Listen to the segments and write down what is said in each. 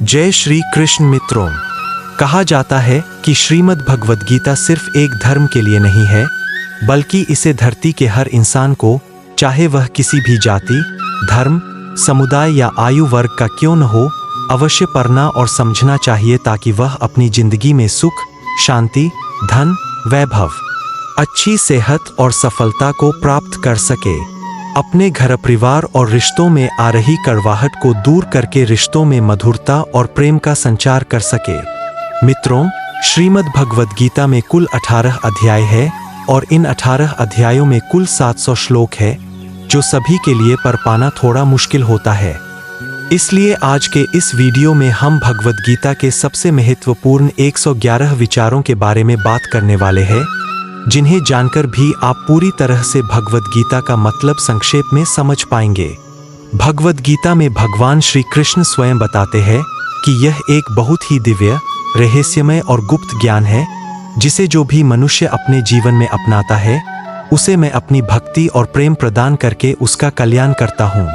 जय श्री कृष्ण मित्रों। कहा जाता है कि श्रीमद् भगवद गीता सिर्फ एक धर्म के लिए नहीं है, बल्कि इसे धरती के हर इंसान को, चाहे वह किसी भी जाति, धर्म, समुदाय या आयु वर्ग का क्यों न हो, अवश्य पढ़ना और समझना चाहिए ताकि वह अपनी जिंदगी में सुख, शांति, धन, वैभव, अच्छी सेहत और सफलता को प्राप्त कर सके। अपने घर परिवार और रिश्तों में आ रही कड़वाहट को दूर करके रिश्तों में मधुरता और प्रेम का संचार कर सके। मित्रों, श्रीमद् भगवद गीता में कुल 18 अध्याय है और इन 18 अध्यायों में कुल 700 श्लोक है, जो सभी के लिए पढ़ पाना थोड़ा मुश्किल होता है। इसलिए आज के इस वीडियो में हम भगवद गीता के सबसे महत्वपूर्ण 111 विचारों के बारे में बात करने वाले हैं, जिन्हें जानकर भी आप पूरी तरह से भगवद गीता का मतलब संक्षेप में समझ पाएंगे। भगवद गीता में भगवान श्री कृष्ण स्वयं बताते हैं कि यह एक बहुत ही दिव्य, रहस्यमय और गुप्त ज्ञान है, जिसे जो भी मनुष्य अपने जीवन में अपनाता है, उसे मैं अपनी भक्ति और प्रेम प्रदान करके उसका कल्याण करता हूँ।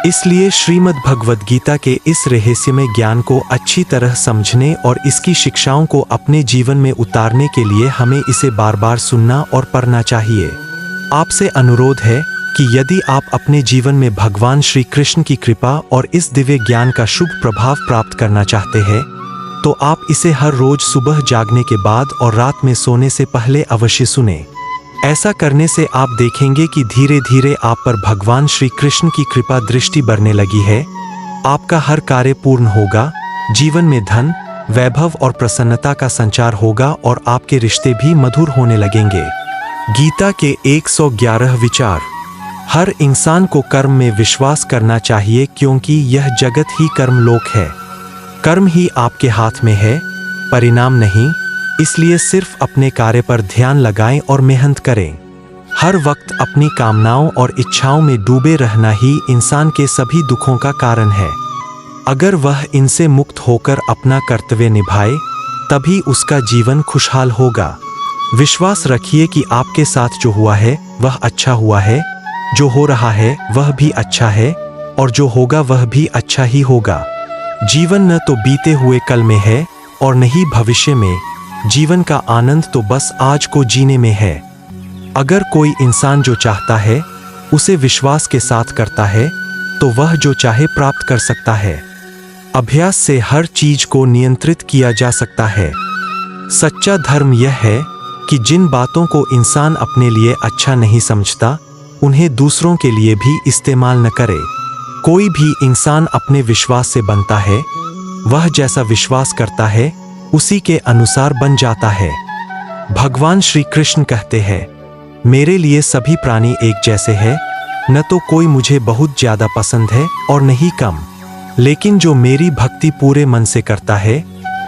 इसलिए श्रीमद् भगवद गीता के इस रहस्यमय ज्ञान को अच्छी तरह समझने और इसकी शिक्षाओं को अपने जीवन में उतारने के लिए हमें इसे बार बार सुनना और पढ़ना चाहिए। आपसे अनुरोध है कि यदि आप अपने जीवन में भगवान श्री कृष्ण की कृपा और इस दिव्य ज्ञान का शुभ प्रभाव प्राप्त करना चाहते हैं, तो आप इसे हर रोज सुबह जागने के बाद और रात में सोने से पहले अवश्य सुनें। ऐसा करने से आप देखेंगे कि धीरे धीरे आप पर भगवान श्री कृष्ण की कृपा दृष्टि बढ़ने लगी है। आपका हर कार्य पूर्ण होगा, जीवन में धन, वैभव और प्रसन्नता का संचार होगा और आपके रिश्ते भी मधुर होने लगेंगे। गीता के 111 विचार। हर इंसान को कर्म में विश्वास करना चाहिए, क्योंकि यह जगत ही कर्मलोक है। कर्म ही आपके हाथ में है, परिणाम नहीं। इसलिए सिर्फ अपने कार्य पर ध्यान लगाएं और मेहनत करें। हर वक्त अपनी कामनाओं और इच्छाओं में डूबे रहना ही इंसान के सभी दुखों का कारण है। अगर वह इनसे मुक्त होकर अपना कर्तव्य निभाए, तभी उसका जीवन खुशहाल होगा। विश्वास रखिए कि आपके साथ जो हुआ है वह अच्छा हुआ है, जो हो रहा है वह भी अच्छा है और जो होगा वह भी अच्छा ही होगा। जीवन न तो बीते हुए कल में है और न ही भविष्य में। जीवन का आनंद तो बस आज को जीने में है। अगर कोई इंसान जो चाहता है उसे विश्वास के साथ करता है, तो वह जो चाहे प्राप्त कर सकता है। अभ्यास से हर चीज को नियंत्रित किया जा सकता है। सच्चा धर्म यह है कि जिन बातों को इंसान अपने लिए अच्छा नहीं समझता, उन्हें दूसरों के लिए भी इस्तेमाल न करे। कोई भी इंसान अपने विश्वास से बनता है। वह जैसा विश्वास करता है उसी के अनुसार बन जाता है। भगवान श्री कृष्ण कहते हैं, मेरे लिए सभी प्राणी एक जैसे हैं, न तो कोई मुझे बहुत ज्यादा पसंद है और न ही कम। लेकिन जो मेरी भक्ति पूरे मन से करता है,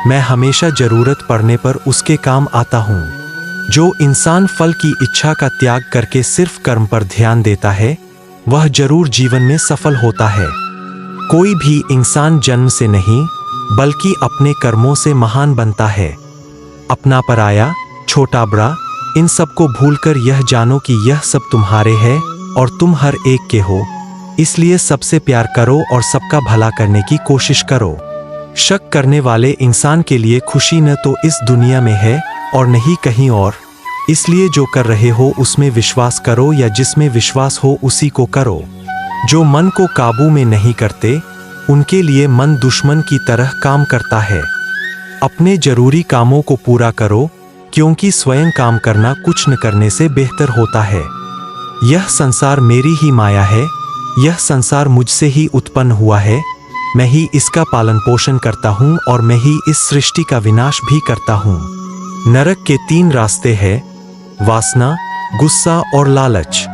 मैं हमेशा जरूरत पड़ने पर उसके काम आता हूँ। जो इंसान फल की इच्छा का त्याग करके सिर्फ कर्म पर ध्यान देता है, वह जरूर जीवन में सफल होता है। कोई भी इंसान जन्म से नहीं, बल्कि अपने कर्मों से महान बनता है। अपना पराया, छोटा बड़ा, इन सब को भूलकर यह जानो कि यह सब तुम्हारे है और तुम हर एक के हो। इसलिए सबसे प्यार करो और सबका भला करने की कोशिश करो। शक करने वाले इंसान के लिए खुशी न तो इस दुनिया में है और न ही कहीं और। इसलिए जो कर रहे हो उसमें विश्वास करो, या जिसमें विश्वास हो उसी को करो। जो मन को काबू में नहीं करते, उनके लिए मन दुश्मन की तरह काम करता है। अपने जरूरी कामों को पूरा करो, क्योंकि स्वयं काम करना कुछ न करने से बेहतर होता है। यह संसार मेरी ही माया है। यह संसार मुझसे ही उत्पन्न हुआ है। मैं ही इसका पालन पोषण करता हूँ और मैं ही इस सृष्टि का विनाश भी करता हूँ। नरक के 3 रास्ते हैं: वासना, गुस्सा और लालच।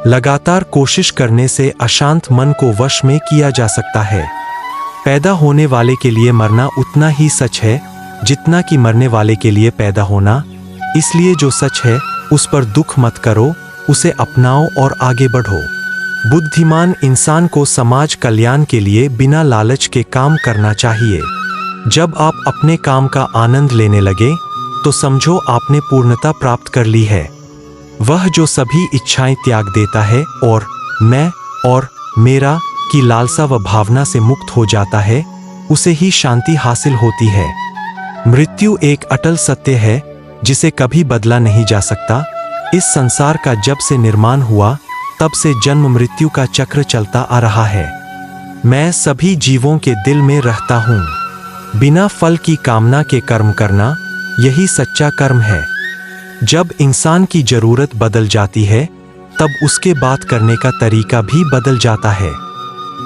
लगातार कोशिश करने से अशांत मन को वश में किया जा सकता है। पैदा होने वाले के लिए मरना उतना ही सच है जितना कि मरने वाले के लिए पैदा होना। इसलिए जो सच है उस पर दुख मत करो, उसे अपनाओ और आगे बढ़ो। बुद्धिमान इंसान को समाज कल्याण के लिए बिना लालच के काम करना चाहिए। जब आप अपने काम का आनंद लेने लगे, तो समझो आपने पूर्णता प्राप्त कर ली है। वह जो सभी इच्छाएं त्याग देता है और मैं और मेरा की लालसा व भावना से मुक्त हो जाता है, उसे ही शांति हासिल होती है। मृत्यु एक अटल सत्य है जिसे कभी बदला नहीं जा सकता। इस संसार का जब से निर्माण हुआ तब से जन्म मृत्यु का चक्र चलता आ रहा है। मैं सभी जीवों के दिल में रहता हूँ। बिना फल की कामना के कर्म करना, यही सच्चा कर्म है। जब इंसान की जरूरत बदल जाती है तब उसके बात करने का तरीका भी बदल जाता है।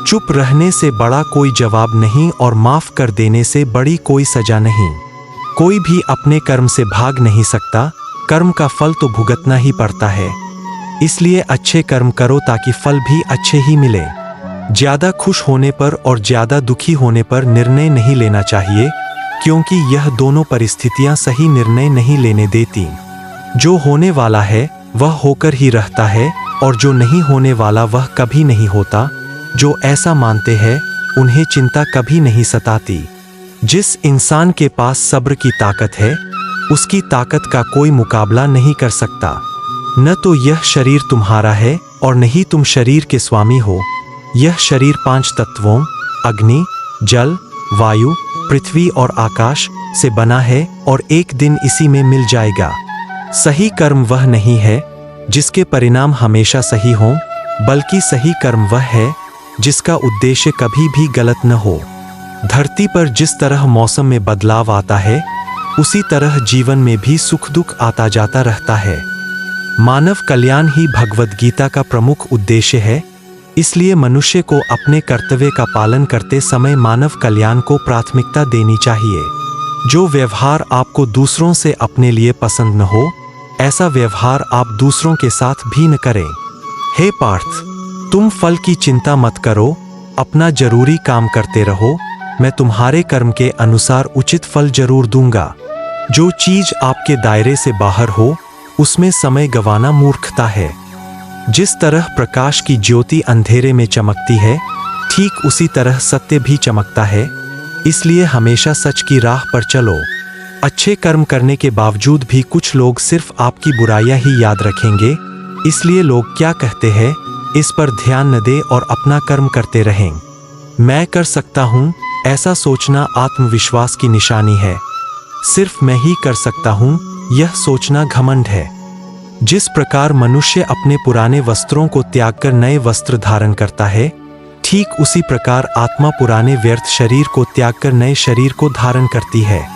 चुप रहने से बड़ा कोई जवाब नहीं और माफ कर देने से बड़ी कोई सजा नहीं। कोई भी अपने कर्म से भाग नहीं सकता, कर्म का फल तो भुगतना ही पड़ता है। इसलिए अच्छे कर्म करो ताकि फल भी अच्छे ही मिले। ज्यादा खुश होने पर और ज्यादा दुखी होने पर निर्णय नहीं लेना चाहिए, क्योंकि यह दोनों परिस्थितियां सही निर्णय नहीं लेने देती। जो होने वाला है वह होकर ही रहता है और जो नहीं होने वाला वह कभी नहीं होता। जो ऐसा मानते हैं उन्हें चिंता कभी नहीं सताती। जिस इंसान के पास सब्र की ताकत है उसकी ताकत का कोई मुकाबला नहीं कर सकता। न तो यह शरीर तुम्हारा है और न ही तुम शरीर के स्वामी हो। यह शरीर 5 तत्वों अग्नि, जल, वायु, पृथ्वी और आकाश से बना है और एक दिन इसी में मिल जाएगा। सही कर्म वह नहीं है जिसके परिणाम हमेशा सही हों, बल्कि सही कर्म वह है जिसका उद्देश्य कभी भी गलत न हो। धरती पर जिस तरह मौसम में बदलाव आता है उसी तरह जीवन में भी सुख दुख आता जाता रहता है। मानव कल्याण ही भगवद गीता का प्रमुख उद्देश्य है। इसलिए मनुष्य को अपने कर्तव्य का पालन करते समय मानव कल्याण को प्राथमिकता देनी चाहिए। जो व्यवहार आपको दूसरों से अपने लिए पसंद न हो, ऐसा व्यवहार आप दूसरों के साथ भी न करें। हे पार्थ, तुम फल की चिंता मत करो, अपना जरूरी काम करते रहो। मैं तुम्हारे कर्म के अनुसार उचित फल जरूर दूंगा। जो चीज आपके दायरे से बाहर हो उसमें समय गंवाना मूर्खता है। जिस तरह प्रकाश की ज्योति अंधेरे में चमकती है, ठीक उसी तरह सत्य भी चमकता है। इसलिए हमेशा सच की राह पर चलो। अच्छे कर्म करने के बावजूद भी कुछ लोग सिर्फ आपकी बुराइयां ही याद रखेंगे। इसलिए लोग क्या कहते हैं इस पर ध्यान न दें और अपना कर्म करते रहें। मैं कर सकता हूँ ऐसा सोचना आत्मविश्वास की निशानी है। सिर्फ मैं ही कर सकता हूँ यह सोचना घमंड है। जिस प्रकार मनुष्य अपने पुराने वस्त्रों को त्याग कर नए वस्त्र धारण करता है, ठीक उसी प्रकार आत्मा पुराने व्यर्थ शरीर को त्याग कर नए शरीर को धारण करती है।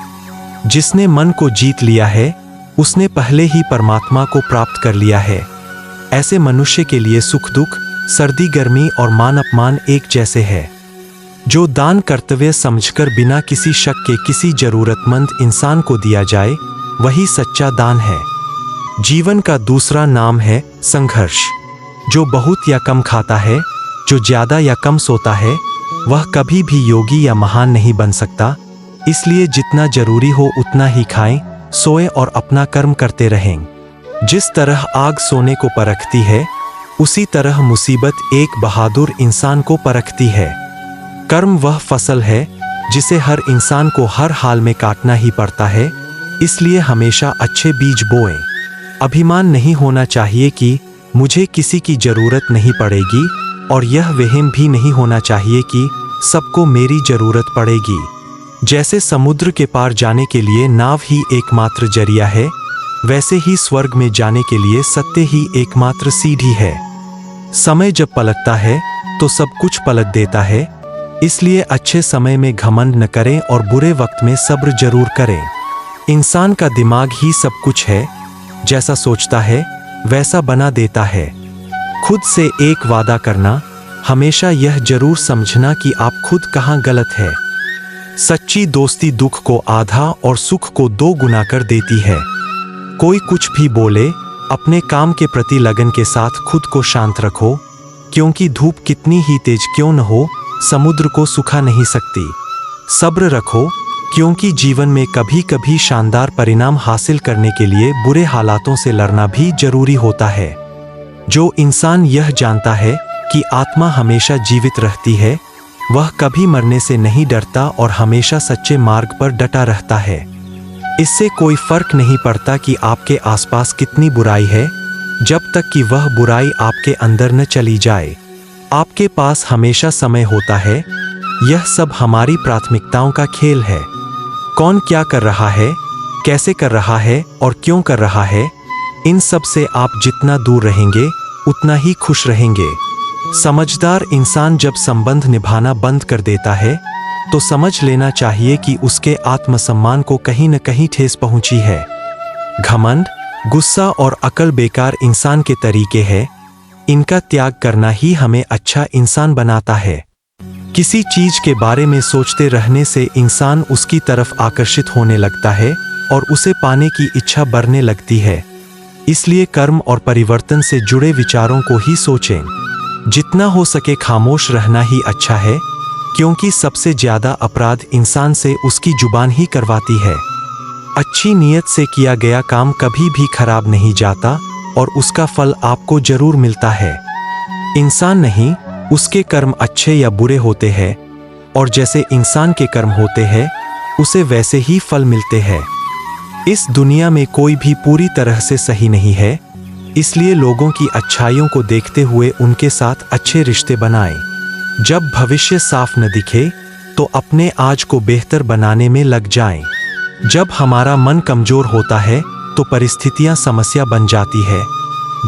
जिसने मन को जीत लिया है उसने पहले ही परमात्मा को प्राप्त कर लिया है। ऐसे मनुष्य के लिए सुख दुख, सर्दी गर्मी और मान अपमान एक जैसे है। जो दान कर्तव्य समझकर बिना किसी शक के किसी जरूरतमंद इंसान को दिया जाए वही सच्चा दान है। जीवन का दूसरा नाम है संघर्ष। जो बहुत या कम खाता है, जो ज्यादा या कम सोता है, वह कभी भी योगी या महान नहीं बन सकता। इसलिए जितना जरूरी हो उतना ही खाएं, सोएं और अपना कर्म करते रहें। जिस तरह आग सोने को परखती है, उसी तरह मुसीबत एक बहादुर इंसान को परखती है। कर्म वह फसल है जिसे हर इंसान को हर हाल में काटना ही पड़ता है। इसलिए हमेशा अच्छे बीज बोएं। अभिमान नहीं होना चाहिए कि मुझे किसी की जरूरत नहीं पड़ेगी, और यह वहम भी नहीं होना चाहिए कि सबको मेरी जरूरत पड़ेगी। जैसे समुद्र के पार जाने के लिए नाव ही एकमात्र जरिया है, वैसे ही स्वर्ग में जाने के लिए सत्य ही एकमात्र सीढ़ी है। समय जब पलटता है तो सब कुछ पलट देता है। इसलिए अच्छे समय में घमंड न करें और बुरे वक्त में सब्र जरूर करें। इंसान का दिमाग ही सब कुछ है, जैसा सोचता है वैसा बना देता है। खुद से एक वादा करना, हमेशा यह जरूर समझना कि आप खुद कहाँ गलत है। सच्ची दोस्ती दुख को आधा और सुख को 2 गुना कर देती है। कोई कुछ भी बोले, अपने काम के प्रति लगन के साथ खुद को शांत रखो, क्योंकि धूप कितनी ही तेज क्यों न हो, समुद्र को सुखा नहीं सकती। सब्र रखो, क्योंकि जीवन में कभी कभी शानदार परिणाम हासिल करने के लिए बुरे हालातों से लड़ना भी जरूरी होता है। जो इंसान यह जानता है कि आत्मा हमेशा जीवित रहती है, वह कभी मरने से नहीं डरता और हमेशा सच्चे मार्ग पर डटा रहता है। इससे कोई फर्क नहीं पड़ता कि आपके आसपास कितनी बुराई है, जब तक कि वह बुराई आपके अंदर न चली जाए। आपके पास हमेशा समय होता है, यह सब हमारी प्राथमिकताओं का खेल है। कौन क्या कर रहा है, कैसे कर रहा है और क्यों कर रहा है, इन सब से आप जितना दूर रहेंगे उतना ही खुश रहेंगे। समझदार इंसान जब संबंध निभाना बंद कर देता है तो समझ लेना चाहिए कि उसके आत्मसम्मान को कहीं न कहीं ठेस पहुंची है। घमंड, गुस्सा और अकल बेकार इंसान के तरीके हैं। इनका त्याग करना ही हमें अच्छा इंसान बनाता है। किसी चीज के बारे में सोचते रहने से इंसान उसकी तरफ आकर्षित होने लगता है और उसे पाने की इच्छा बढ़ने लगती है। इसलिए कर्म और परिवर्तन से जुड़े विचारों को ही सोचें। जितना हो सके खामोश रहना ही अच्छा है, क्योंकि सबसे ज्यादा अपराध इंसान से उसकी जुबान ही करवाती है। अच्छी नीयत से किया गया काम कभी भी खराब नहीं जाता और उसका फल आपको जरूर मिलता है। इंसान नहीं, उसके कर्म अच्छे या बुरे होते हैं और जैसे इंसान के कर्म होते हैं उसे वैसे ही फल मिलते हैं। इस दुनिया में कोई भी पूरी तरह से सही नहीं है, इसलिए लोगों की अच्छाइयों को देखते हुए उनके साथ अच्छे रिश्ते बनाएं। जब भविष्य साफ न दिखे तो अपने आज को बेहतर बनाने में लग जाएं। जब हमारा मन कमजोर होता है तो परिस्थितियां समस्या बन जाती है।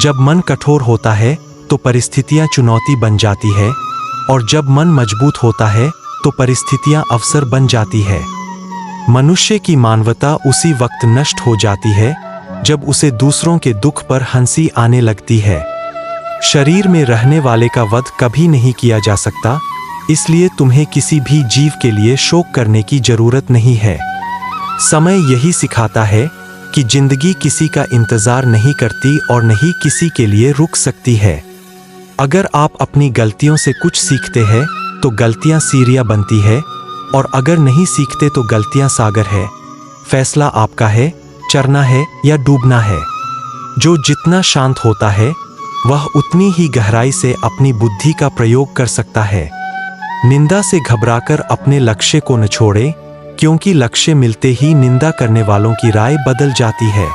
जब मन कठोर होता है तो परिस्थितियां चुनौती बन जाती है और जब मन मजबूत होता है तो परिस्थितियां अवसर बन जाती है। मनुष्य की मानवता उसी वक्त नष्ट हो जाती है जब उसे दूसरों के दुख पर हंसी आने लगती है। शरीर में रहने वाले का वध कभी नहीं किया जा सकता, इसलिए तुम्हें किसी भी जीव के लिए शोक करने की जरूरत नहीं है। समय यही सिखाता है कि जिंदगी किसी का इंतजार नहीं करती और नहीं किसी के लिए रुक सकती है। अगर आप अपनी गलतियों से कुछ सीखते हैं तो गलतियां सीरिया बनती है और अगर नहीं सीखते तो गलतियां सागर है। फैसला आपका है, चरना है या डूबना है। जो जितना शांत होता है वह उतनी ही गहराई से अपनी बुद्धि का प्रयोग कर सकता है। निंदा से घबराकर अपने लक्ष्य को न छोड़े, क्योंकि लक्ष्य मिलते ही निंदा करने वालों की राय बदल जाती है।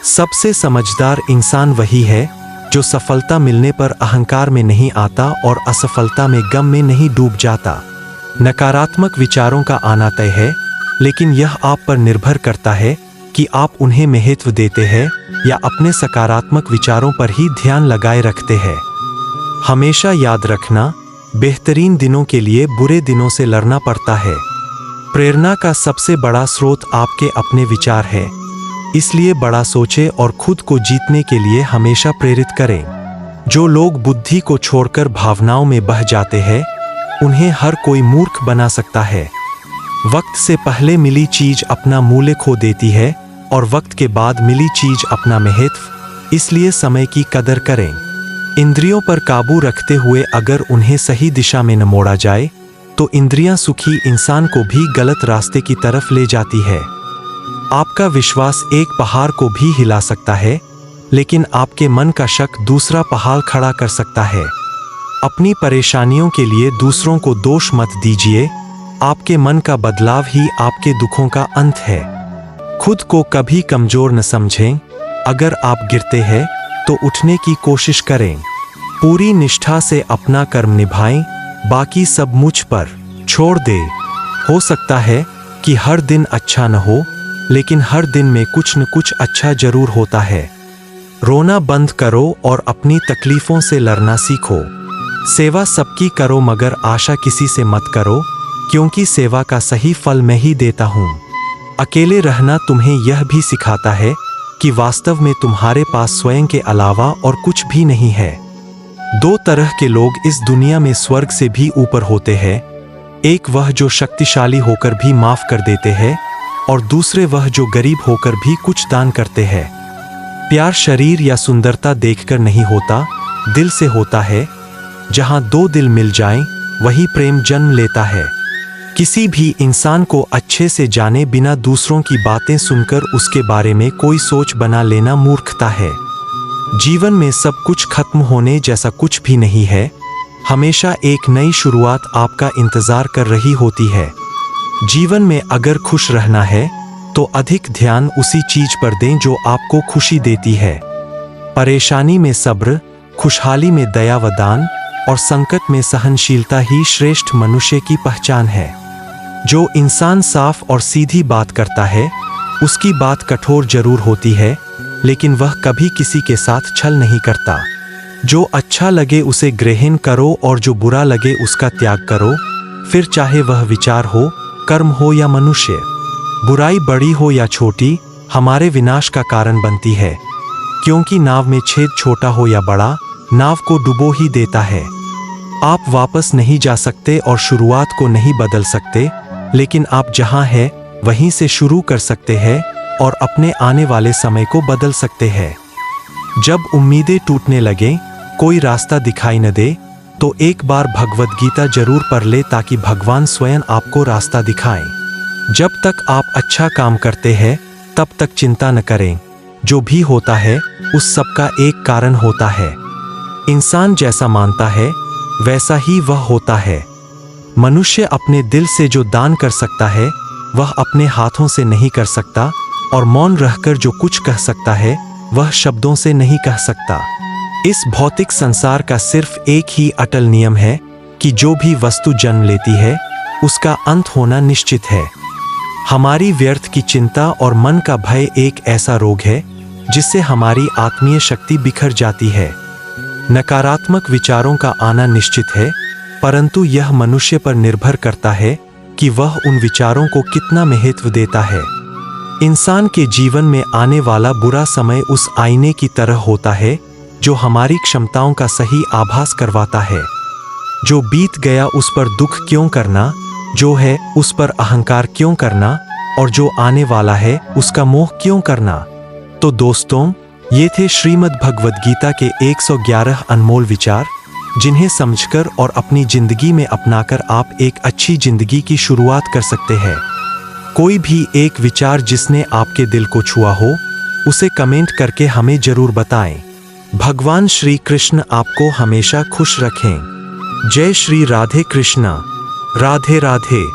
सबसे समझदार इंसान वही है जो सफलता मिलने पर अहंकार में नहीं आता और असफलता में गम में नहीं डूब जाता। नकारात्मक विचारों का आना तय है, लेकिन यह आप पर निर्भर करता है कि आप उन्हें महत्व देते हैं या अपने सकारात्मक विचारों पर ही ध्यान लगाए रखते हैं। हमेशा याद रखना, बेहतरीन दिनों के लिए बुरे दिनों से लड़ना पड़ता है। प्रेरणा का सबसे बड़ा स्रोत आपके अपने विचार है, इसलिए बड़ा सोचें और खुद को जीतने के लिए हमेशा प्रेरित करें। जो लोग बुद्धि को छोड़कर भावनाओं में बह जाते हैं उन्हें हर कोई मूर्ख बना सकता है। वक्त से पहले मिली चीज अपना मूल्य खो देती है और वक्त के बाद मिली चीज अपना महत्व, इसलिए समय की कदर करें। इंद्रियों पर काबू रखते हुए अगर उन्हें सही दिशा में न मोड़ा जाए तो इंद्रियां सुखी इंसान को भी गलत रास्ते की तरफ ले जाती है। आपका विश्वास एक पहाड़ को भी हिला सकता है, लेकिन आपके मन का शक दूसरा पहाड़ खड़ा कर सकता है। अपनी परेशानियों के लिए दूसरों को दोष मत दीजिए, आपके मन का बदलाव ही आपके दुखों का अंत है। खुद को कभी कमजोर न समझें, अगर आप गिरते हैं तो उठने की कोशिश करें। पूरी निष्ठा से अपना कर्म निभाएं, बाकी सब मुझ पर छोड़ दे। हो सकता है कि हर दिन अच्छा न हो, लेकिन हर दिन में कुछ न कुछ अच्छा जरूर होता है। रोना बंद करो और अपनी तकलीफों से लड़ना सीखो। सेवा सबकी करो मगर आशा किसी से मत करो, क्योंकि सेवा का सही फल मैं ही देता हूँ। अकेले रहना तुम्हें यह भी सिखाता है कि वास्तव में तुम्हारे पास स्वयं के अलावा और कुछ भी नहीं है। दो तरह के लोग इस दुनिया में स्वर्ग से भी ऊपर होते हैं, एक वह जो शक्तिशाली होकर भी माफ कर देते हैं और दूसरे वह जो गरीब होकर भी कुछ दान करते हैं। प्यार शरीर या सुंदरता देखकर नहीं होता, दिल से होता है। जहां दो दिल मिल जाएं, वही प्रेम जन्म लेता है। किसी भी इंसान को अच्छे से जाने बिना दूसरों की बातें सुनकर उसके बारे में कोई सोच बना लेना मूर्खता है। जीवन में सब कुछ खत्म होने जैसा कुछ भी नहीं है, हमेशा एक नई शुरुआत आपका इंतजार कर रही होती है। जीवन में अगर खुश रहना है तो अधिक ध्यान उसी चीज पर दें जो आपको खुशी देती है। परेशानी में सब्र, खुशहाली में दया व दान, और संकट में सहनशीलता ही श्रेष्ठ मनुष्य की पहचान है। जो इंसान साफ और सीधी बात करता है, उसकी बात कठोर जरूर होती है, लेकिन वह कभी किसी के साथ छल नहीं करता। जो अच्छा लगे उसे ग्रहण करो और जो बुरा लगे उसका त्याग करो, फिर चाहे वह विचार हो, कर्म हो या मनुष्य। बुराई बड़ी हो या छोटी, हमारे विनाश का कारण बनती है, क्योंकि नाव में छेद छोटा हो या बड़ा, नाव को डुबो ही देता है। आप वापस नहीं जा सकते और शुरुआत को नहीं बदल सकते, लेकिन आप जहां हैं वहीं से शुरू कर सकते हैं और अपने आने वाले समय को बदल सकते हैं। जब उम्मीदें टूटने लगे, कोई रास्ता दिखाई न दे, तो एक बार भगवद गीता जरूर पढ़ ले ताकि भगवान स्वयं आपको रास्ता दिखाएं। जब तक आप अच्छा काम करते हैं तब तक चिंता न करें। जो भी होता है उस सब का एक कारण होता है। इंसान जैसा मानता है वैसा ही वह होता है। मनुष्य अपने दिल से जो दान कर सकता है वह अपने हाथों से नहीं कर सकता, और मौन रहकर जो कुछ कह सकता है वह शब्दों से नहीं कह सकता। इस भौतिक संसार का सिर्फ एक ही अटल नियम है कि जो भी वस्तु जन्म लेती है उसका अंत होना निश्चित है। हमारी व्यर्थ की चिंता और मन का भय एक ऐसा रोग है जिससे हमारी आत्मीय शक्ति बिखर जाती है। नकारात्मक विचारों का आना निश्चित है, परंतु यह मनुष्य पर निर्भर करता है कि वह उन विचारों को कितना महत्व देता है। इंसान के जीवन में आने वाला बुरा समय उस आईने की तरह होता है जो हमारी क्षमताओं का सही आभास करवाता है। जो बीत गया उस पर दुख क्यों करना, जो है उस पर अहंकार क्यों करना, और जो आने वाला है उसका मोह क्यों करना। तो दोस्तों, ये थे श्रीमद् भगवद गीता के 111 अनमोल विचार, जिन्हें समझकर और अपनी जिंदगी में अपनाकर आप एक अच्छी जिंदगी की शुरुआत कर सकते हैं। कोई भी एक विचार जिसने आपके दिल को छुआ हो, उसे कमेंट करके हमें जरूर बताएं। भगवान श्री कृष्ण आपको हमेशा खुश रखें। जय श्री राधे कृष्णा। राधे राधे।